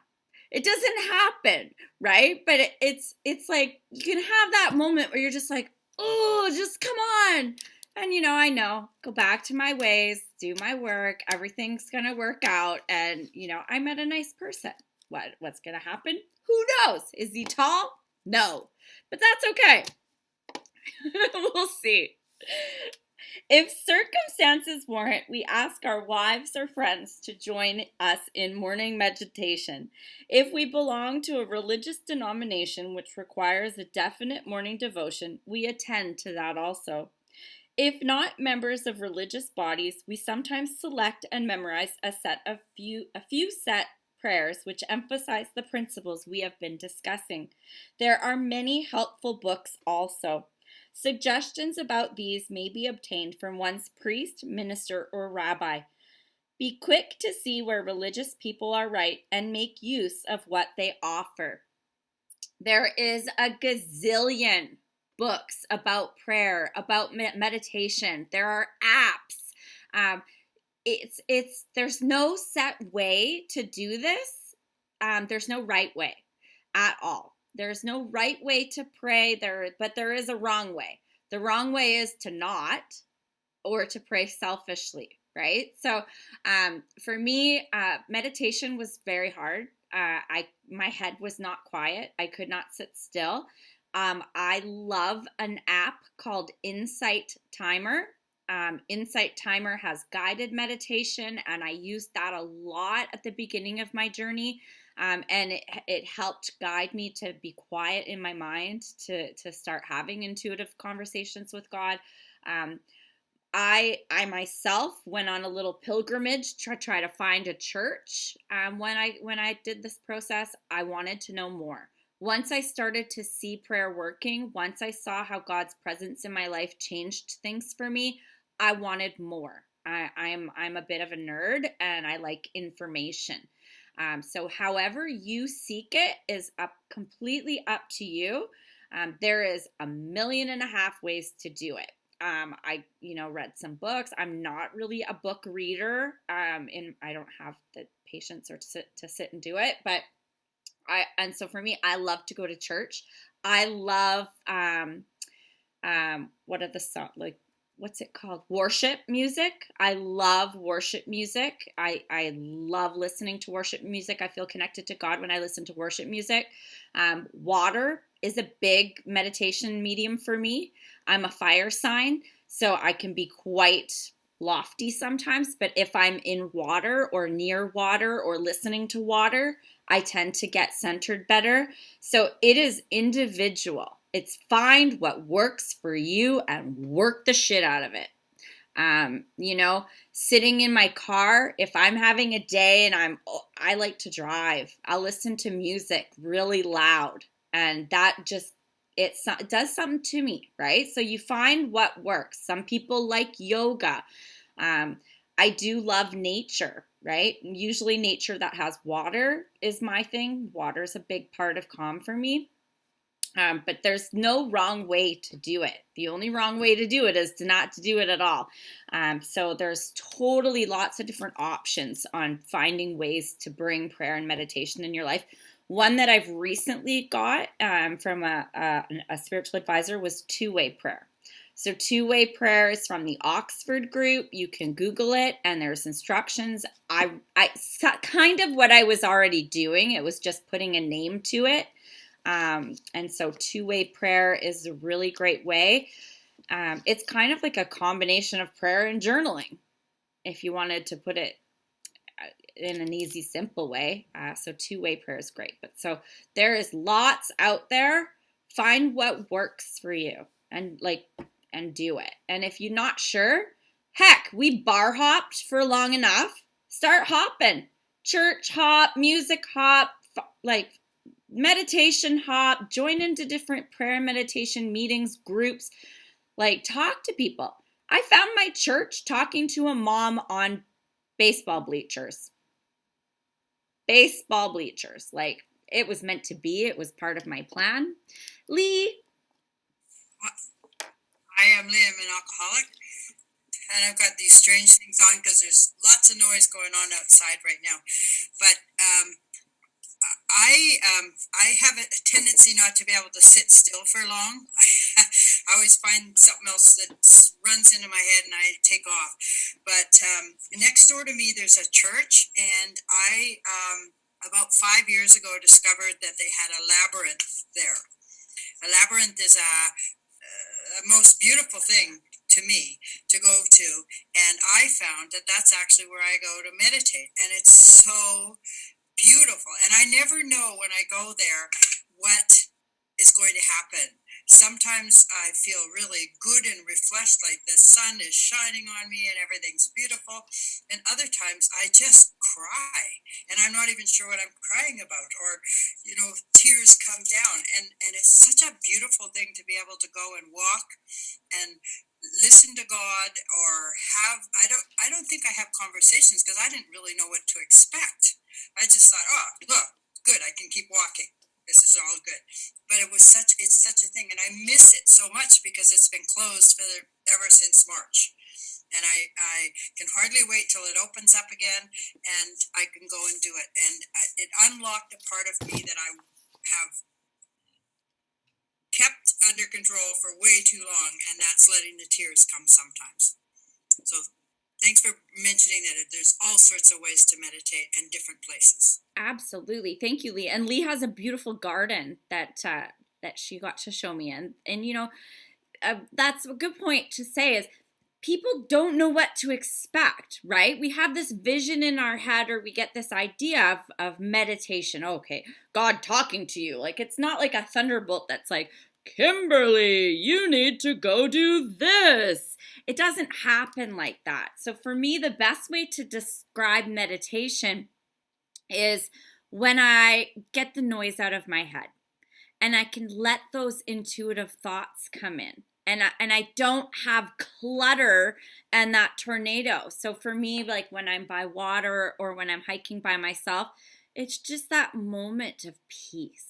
It doesn't happen, right? But it's like you can have that moment where you're just like, oh, just come on. And I know, go back to my ways, do my work, everything's gonna work out, and I met a nice person. What's gonna happen? Who knows? Is he tall? No. But that's okay. We'll see. If circumstances warrant, we ask our wives or friends to join us in morning meditation. If we belong to a religious denomination which requires a definite morning devotion, we attend to that also. If not members of religious bodies, we sometimes select and memorize a few set prayers which emphasize the principles we have been discussing. There are many helpful books also. Suggestions about these may be obtained from one's priest, minister, or rabbi. Be quick to see where religious people are right and make use of what they offer. There is a gazillion books about prayer, about meditation. There are apps. There's no set way to do this. There's no right way at all. There's no right way to pray but there is a wrong way. The wrong way is to not, or to pray selfishly, right? So for me, meditation was very hard. My head was not quiet. I could not sit still. I love an app called Insight Timer. Insight Timer has guided meditation, and I used that a lot at the beginning of my journey. And it helped guide me to be quiet in my mind, to start having intuitive conversations with God. I myself went on a little pilgrimage to try to find a church. When I did this process, I wanted to know more. Once I started to see prayer working, once I saw how God's presence in my life changed things for me, I wanted more. I'm a bit of a nerd, and I like information. So however you seek it is completely up to you. There is 1.5 million ways to do it. I read some books. I'm not really a book reader. And I don't have the patience or to sit and do it. But so for me, I love to go to church. I love what are the songs, like, what's it called? Worship music. I love worship music. I love listening to worship music. I feel connected to God when I listen to worship music. Water is a big meditation medium for me. I'm a fire sign, so I can be quite lofty sometimes, but if I'm in water or near water or listening to water, I tend to get centered better. So it is individual. It's find what works for you and work the shit out of it. Sitting in my car, if I'm having a day and I like to drive, I'll listen to music really loud, and that just, it does something to me, right? So you find what works. Some people like yoga. I do love nature, right? Usually nature that has water is my thing. Water is a big part of calm for me. But there's no wrong way to do it. The only wrong way to do it is to not to do it at all. So there's totally lots of different options on finding ways to bring prayer and meditation in your life. One that I've recently got from a spiritual advisor was two-way prayer. So two-way prayer is from the Oxford group. You can Google it, and there's instructions. I kind of what I was already doing. It was just putting a name to it. And so two-way prayer is a really great way. It's kind of like a combination of prayer and journaling, if you wanted to put it in an easy, simple way. So two-way prayer is great. But so there is lots out there. Find what works for you and do it. And if you're not sure, heck, we bar hopped for long enough. Start hopping. Church hop, music hop, meditation hop, join into different prayer and meditation meetings, groups, talk to people. I found my church talking to a mom on baseball bleachers. It was meant to be. It was part of my plan. Lee. Hi, I'm Lee. I'm an alcoholic. And I've got these strange things on because there's lots of noise going on outside right now. But I have a tendency not to be able to sit still for long. I always find something else that runs into my head and I take off. But next door to me, there's a church, and I about 5 years ago discovered that they had a labyrinth there. A labyrinth is a most beautiful thing to me to go to, and I found that that's actually where I go to meditate, and it's so beautiful. And I never know when I go there what is going to happen. Sometimes I feel really good and refreshed, like the sun is shining on me and everything's beautiful. And other times I just cry, and I'm not even sure what I'm crying about, or tears come down. And it's such a beautiful thing to be able to go and walk and listen to God, or I don't think I have conversations because I didn't really know what to expect. I just thought, oh, look, good, I can keep walking. This is all good. But it's such a thing, and I miss it so much because it's been closed ever since March. And I can hardly wait till it opens up again and I can go and do it. And it unlocked a part of me that I have kept under control for way too long, and that's letting the tears come sometimes. So thanks thanks for mentioning that there's all sorts of ways to meditate in different places. Absolutely. Thank you, Lee. And Lee has a beautiful garden that she got to show me. And that's a good point to say is people don't know what to expect, right? We have this vision in our head, or we get this idea of meditation. Okay, God talking to you. Like, it's not like a thunderbolt that's like, Kimberly, you need to go do this. It doesn't happen like that. So for me, the best way to describe meditation is when I get the noise out of my head and I can let those intuitive thoughts come in. And I don't have clutter and that tornado. So for me, like when I'm by water or when I'm hiking by myself, it's just that moment of peace.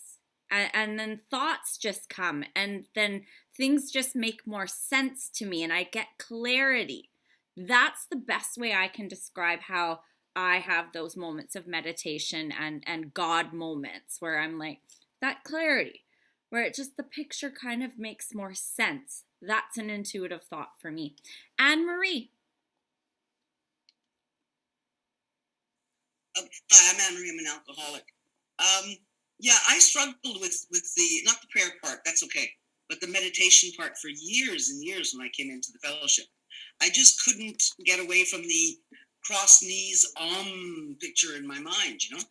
And then thoughts just come, and then things just make more sense to me and I get clarity. That's the best way I can describe how I have those moments of meditation and God moments where I'm like, that clarity, where it just, the picture kind of makes more sense. That's an intuitive thought for me. Anne Marie. Hi, I'm Anne Marie. I'm an alcoholic. Yeah, I struggled with the, not the prayer part, that's okay, but the meditation part for years and years when I came into the fellowship. I just couldn't get away from the cross knees picture in my mind, you know?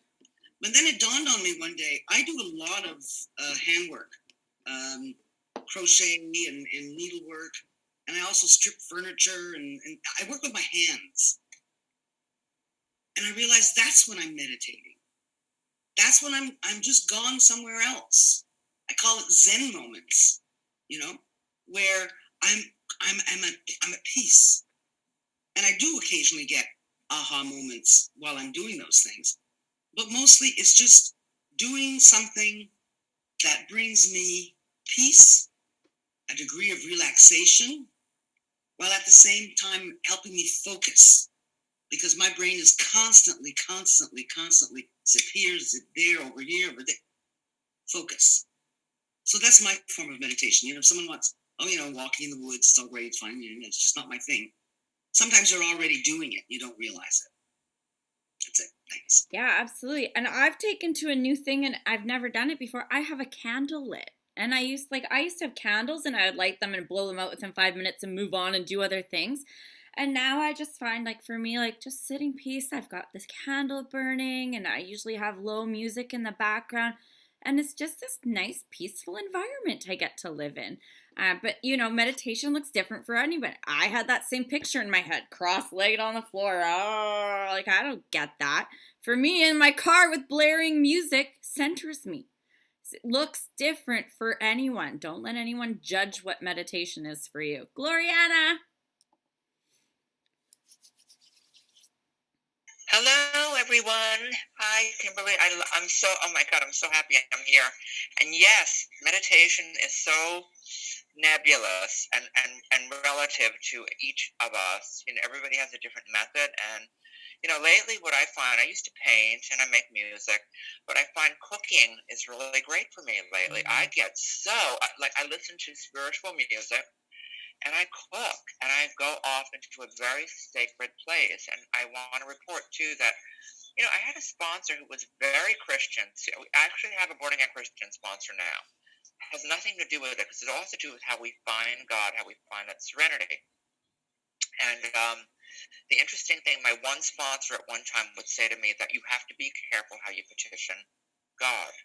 But then it dawned on me one day, I do a lot of handwork, crochet and needlework, and I also strip furniture, and I work with my hands. And I realized that's when I'm meditating. That's when I'm just gone somewhere else. I call it Zen moments, you know, where I'm at peace. And I do occasionally get aha moments while I'm doing those things. But mostly it's just doing something that brings me peace, a degree of relaxation, while at the same time helping me focus. Because my brain is constantly, zip here, zip there, over here, over there. Focus. So that's my form of meditation. You know, if someone wants, walking in the woods, it's all great, it's fine. You know, it's just not my thing. Sometimes you're already doing it. You don't realize it. That's it. Thanks. Yeah, absolutely. And I've taken to a new thing, and I've never done it before. I have a candle lit. And I used to have candles, and I would light them and blow them out within 5 minutes and move on and do other things. And now I just find, like, for me, like, just sitting peace, I've got this candle burning, and I usually have low music in the background, and it's just this nice, peaceful environment I get to live in. But, meditation looks different for anyone. I had that same picture in my head, cross-legged on the floor. Oh, like, I don't get that. For me, in my car with blaring music centers me. It looks different for anyone. Don't let anyone judge what meditation is for you. Gloriana! Hello, everyone. Hi, Kimberly. I'm so happy I'm here. And yes, meditation is so nebulous and relative to each of us. Everybody has a different method. And, lately what I find, I used to paint and I make music, but I find cooking is really great for me lately. I get I listen to spiritual music. And I cook, and I go off into a very sacred place. And I want to report, too, that, I had a sponsor who was very Christian. I actually have a born-again Christian sponsor now. It has nothing to do with it, because it all has to do with how we find God, how we find that serenity. And the interesting thing, my one sponsor at one time would say to me that you have to be careful how you petition God.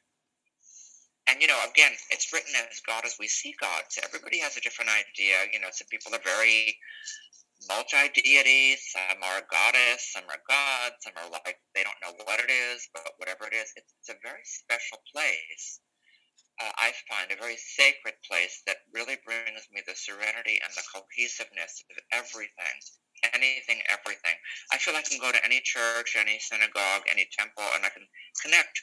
And, again, it's written as God as we see God. So everybody has a different idea. Some people are very multi-deity. Some are a goddess. Some are God. Some are like, they don't know what it is, but whatever it is, it's a very special place. I find a very sacred place that really brings me the serenity and the cohesiveness of everything. Anything, everything. I feel I can go to any church, any synagogue, any temple, and I can connect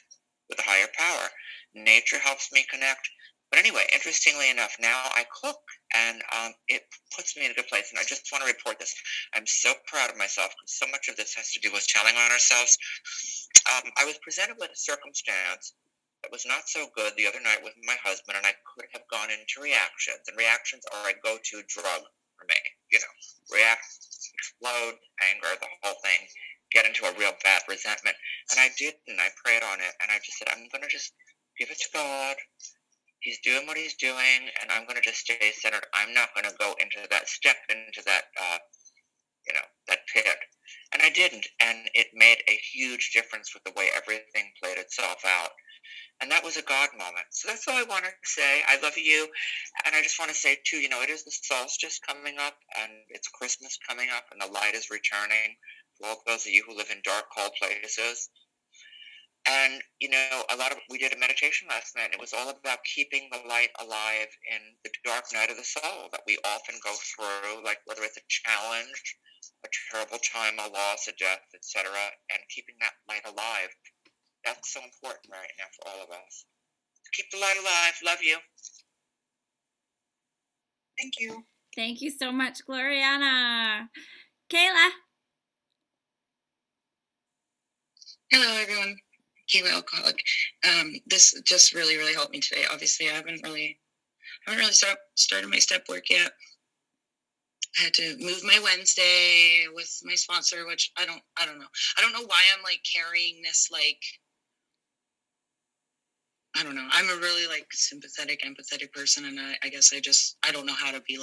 with a higher power. Nature helps me connect. But anyway, interestingly enough, now I cook, and it puts me in a good place. And I just want to report this. I'm so proud of myself, because so much of this has to do with telling on ourselves. I was presented with a circumstance that was not so good the other night with my husband, and I could have gone into reactions. And reactions are a go-to drug for me. react, explode, anger, the whole thing, get into a real bad resentment. And I didn't. I prayed on it, and I just said, I'm going to just give it to God. He's doing what he's doing, and I'm going to just stay centered. I'm not going to go step into that, that pit. And I didn't, and it made a huge difference with the way everything played itself out. And that was a God moment. So that's all I want to say. I love you. And I just want to say, too, it is the solstice coming up, and it's Christmas coming up, and the light is returning for all those of you who live in dark, cold places. And, we did a meditation last night. It was all about keeping the light alive in the dark night of the soul that we often go through, like whether it's a challenge, a terrible time, a loss, a death, etc., and keeping that light alive. That's so important right now for all of us. Keep the light alive. Love you. Thank you. Thank you so much, Gloriana. Kayla. Hello, everyone. Kayla, alcoholic. This just really, really helped me today. Obviously, I haven't really started my step work yet. I had to move my Wednesday with my sponsor, which I don't know. I don't know why I'm carrying this I don't know. I'm a really sympathetic, empathetic person, and I guess I don't know how to be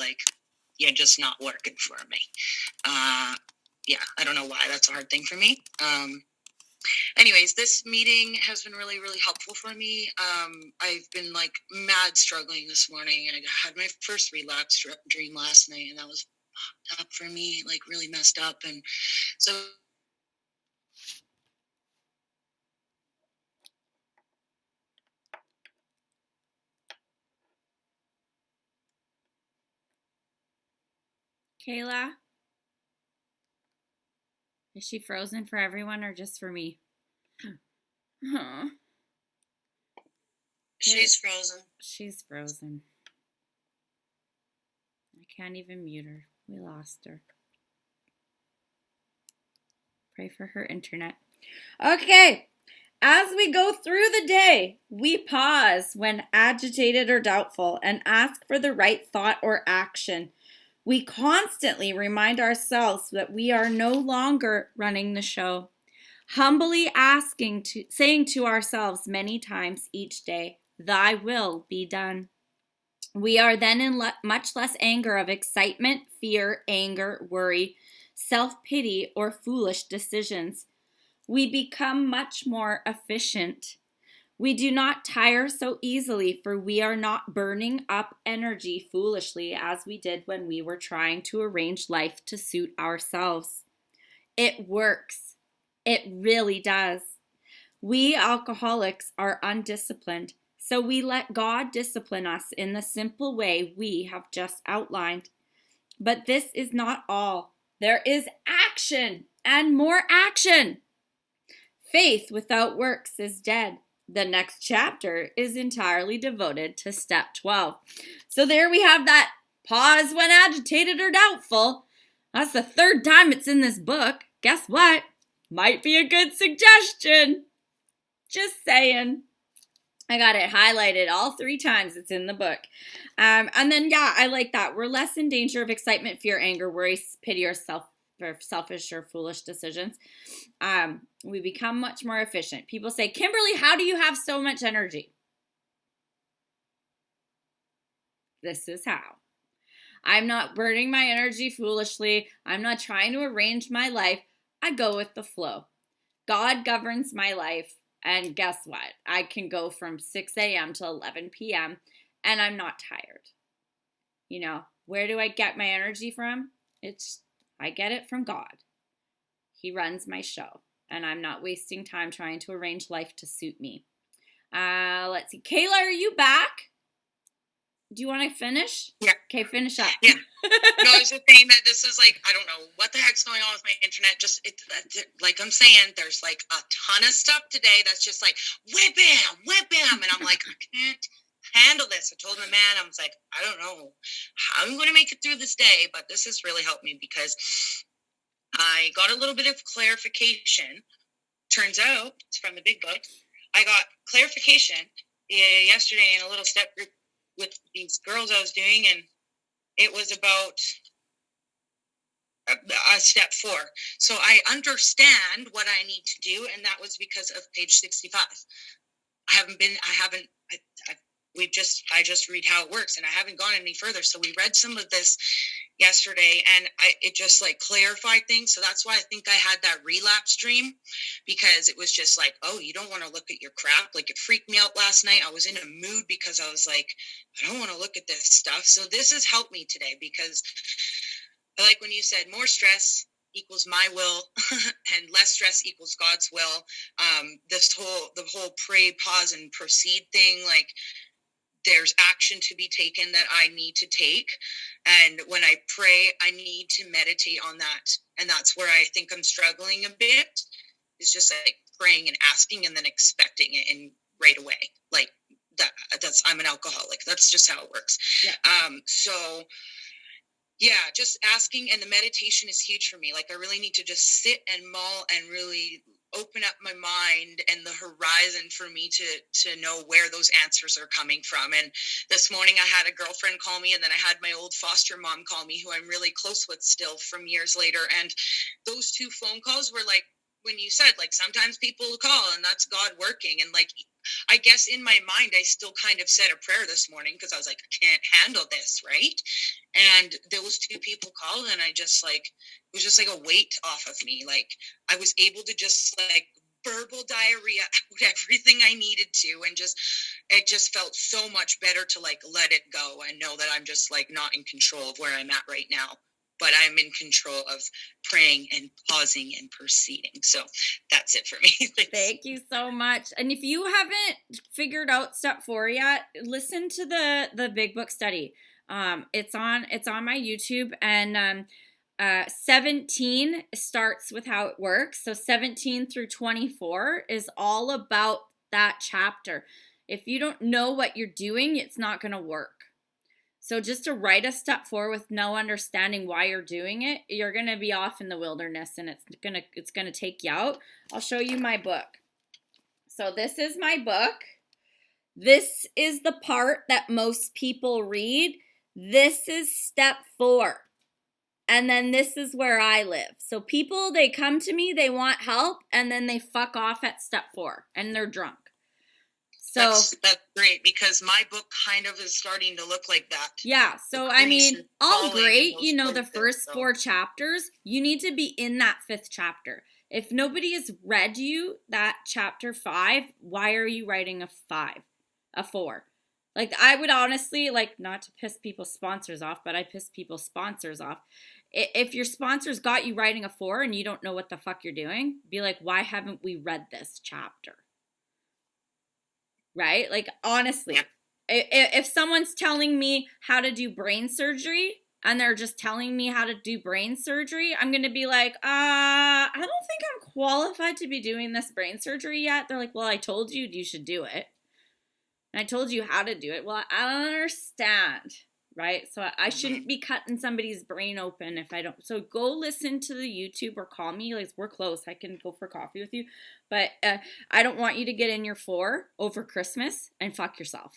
you're just not working for me. Yeah, I don't know why. That's a hard thing for me. Anyways, this meeting has been really, really helpful for me. I've been mad struggling this morning, and I had my first relapse dream last night, and that was fucked up for me, really messed up. And so Kayla? Is she frozen for everyone or just for me? Huh. She's frozen. She's frozen. I can't even mute her. We lost her. Pray for her internet. Okay. As we go through the day, we pause when agitated or doubtful and ask for the right thought or action. We constantly remind ourselves that we are no longer running the show. Humbly saying to ourselves many times each day, "Thy will be done." We are then in much less anger of excitement, fear, anger, worry, self-pity, or foolish decisions. We become much more efficient. We do not tire so easily, for we are not burning up energy foolishly as we did when we were trying to arrange life to suit ourselves. It works. It really does. We alcoholics are undisciplined, so we let God discipline us in the simple way we have just outlined. But this is not all. There is action and more action. Faith without works is dead. The next chapter is entirely devoted to step 12. So there we have that pause when agitated or doubtful. That's the third time it's in this book. Guess what? Might be a good suggestion. Just saying. I got it highlighted all 3 times it's in the book. And then, yeah, I like that. We're less in danger of excitement, fear, anger, worry, pity, or selfish or foolish decisions. We become much more efficient. People say, "Kimberly, how do you have so much energy?" This is how. I'm not burning my energy foolishly. I'm not trying to arrange my life. I go with the flow. God governs my life. And guess what? I can go from 6 a.m. to 11 p.m. and I'm not tired. Where do I get my energy from? I get it from God. He runs my show, and I'm not wasting time trying to arrange life to suit me. Let's see. Kayla, are you back? Do you want to finish? Yeah. Okay, finish up. Yeah. No, I was just saying that this is I don't know what the heck's going on with my internet. Like I'm saying, there's a ton of stuff today that's just whip bam. And I'm I can't handle this. I told my man, I was I don't know how I'm going to make it through this day, but this has really helped me because I got a little bit of clarification. Turns out, it's from the big book. I got clarification yesterday in a little step group with these girls I was doing, and it was about step 4. So I understand what I need to do, and that was because of page 65. I just read how it works, and I haven't gone any further. So we read some of this yesterday, and it just like clarified things. So that's why I think I had that relapse dream, because it was just like, oh, you don't want to look at your crap. Like, it freaked me out last night. I was in a mood because I was like, I don't want to look at this stuff. So this has helped me today, because I like when you said more stress equals my will and less stress equals God's will. The whole pray, pause, and proceed thing, like, there's action to be taken that I need to take. And when I pray, I need to meditate on that. And that's where I think I'm struggling a bit, is just like praying and asking and then expecting it and right away. Like that's, I'm an alcoholic. That's just how it works. Yeah. So yeah, just asking, and the meditation is huge for me. Like, I really need to just sit and mull and really open up my mind and the horizon for me to know where those answers are coming from. And this morning I had a girlfriend call me, and then I had my old foster mom call me, who I'm really close with still from years later. And those 2 phone calls were like, when you said, like, sometimes people call and that's God working. And like, I guess in my mind, I still kind of said a prayer this morning, because I was like, I can't handle this, right? And those 2 people called, and I just like, it was just like a weight off of me. Like, I was able to just like verbal diarrhea out everything I needed to, and it just felt so much better to like let it go and know that I'm just like not in control of where I'm at right now, but I'm in control of praying and pausing and proceeding. So that's it for me. Thank you so much. And if you haven't figured out step 4 yet, listen to the Big Book Study. It's on my YouTube, and 17 starts with how it works. So 17 through 24 is all about that chapter. If you don't know what you're doing, it's not going to work. So just to write a step 4 with no understanding why you're doing it, you're going to be off in the wilderness, and it's going to take you out. I'll show you my book. So this is my book. This is the part that most people read. This is step 4. And then this is where I live. So people, they come to me, they want help, and then they fuck off at step 4, and they're drunk. So that's great, because my book kind of is starting to look like that. Yeah. So I mean, all great. You know, the first 4 chapters, you need to be in that 5th chapter. If nobody has read you that chapter 5, why are you writing a 4? Like, I would honestly, like, not to piss people's sponsors off, but I piss people's sponsors off. If your sponsors got you writing a 4 and you don't know what the fuck you're doing, be like, why haven't we read this chapter? Right? Like, honestly, if someone's telling me how to do brain surgery and they're just telling me how to do brain surgery, I'm going to be like, I don't think I'm qualified to be doing this brain surgery yet. They're like, well, I told you should do it. And I told you how to do it. Well, I don't understand, right? So I shouldn't be cutting somebody's brain open if I don't. So go listen to the YouTube or call me. Like, we're close. I can go for coffee with you. But I don't want you to get in your 4 over Christmas and fuck yourself.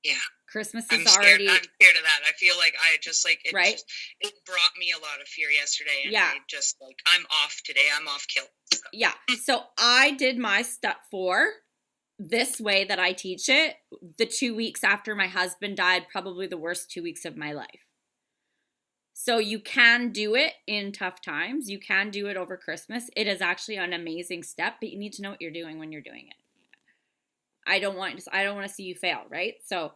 Yeah. Christmas I'm is already. I'm scared of that. I feel like I just like it. Right. It brought me a lot of fear yesterday, and yeah. I just like, I'm off today. I'm off kill. Yeah. So I did my step 4 this way that I teach it, the 2 weeks after my husband died, probably the worst 2 weeks of my life. So you can do it in tough times. You can do it over Christmas. It is actually an amazing step, but you need to know what you're doing when you're doing it. I don't want to see you fail, right? So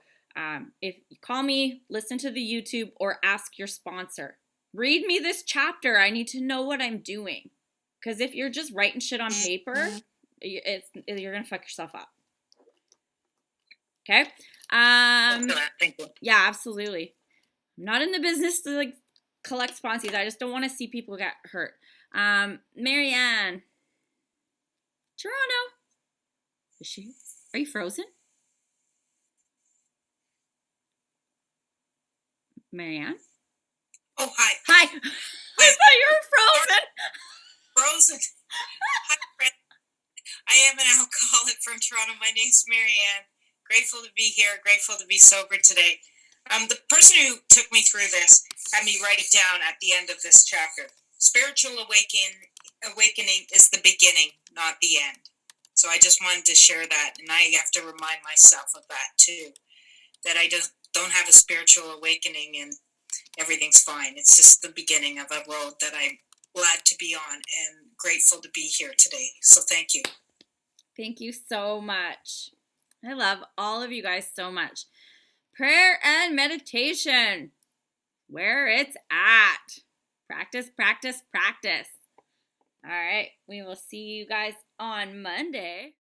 if you call me, listen to the YouTube, or ask your sponsor. Read me this chapter. I need to know what I'm doing. Because if you're just writing shit on paper, you're going to fuck yourself up. Okay? Thank you. Yeah, absolutely. I'm not in the business to like collect sponsors. I just don't want to see people get hurt. Marianne. Toronto. Is she? Are you frozen? Marianne? Oh, hi. Hi. I thought you were frozen. Frozen. Hi, Fred. I am an alcoholic from Toronto. My name's Marianne. Grateful to be here. Grateful to be sober today. The person who took me through this had me write down at the end of this chapter. Spiritual awakening is the beginning, not the end. So I just wanted to share that, and I have to remind myself of that too, that I don't have a spiritual awakening and everything's fine. It's just the beginning of a road that I'm glad to be on and grateful to be here today. So thank you. Thank you so much. I love all of you guys so much. Prayer and meditation, where it's at. Practice, practice, practice. All right, we will see you guys on Monday.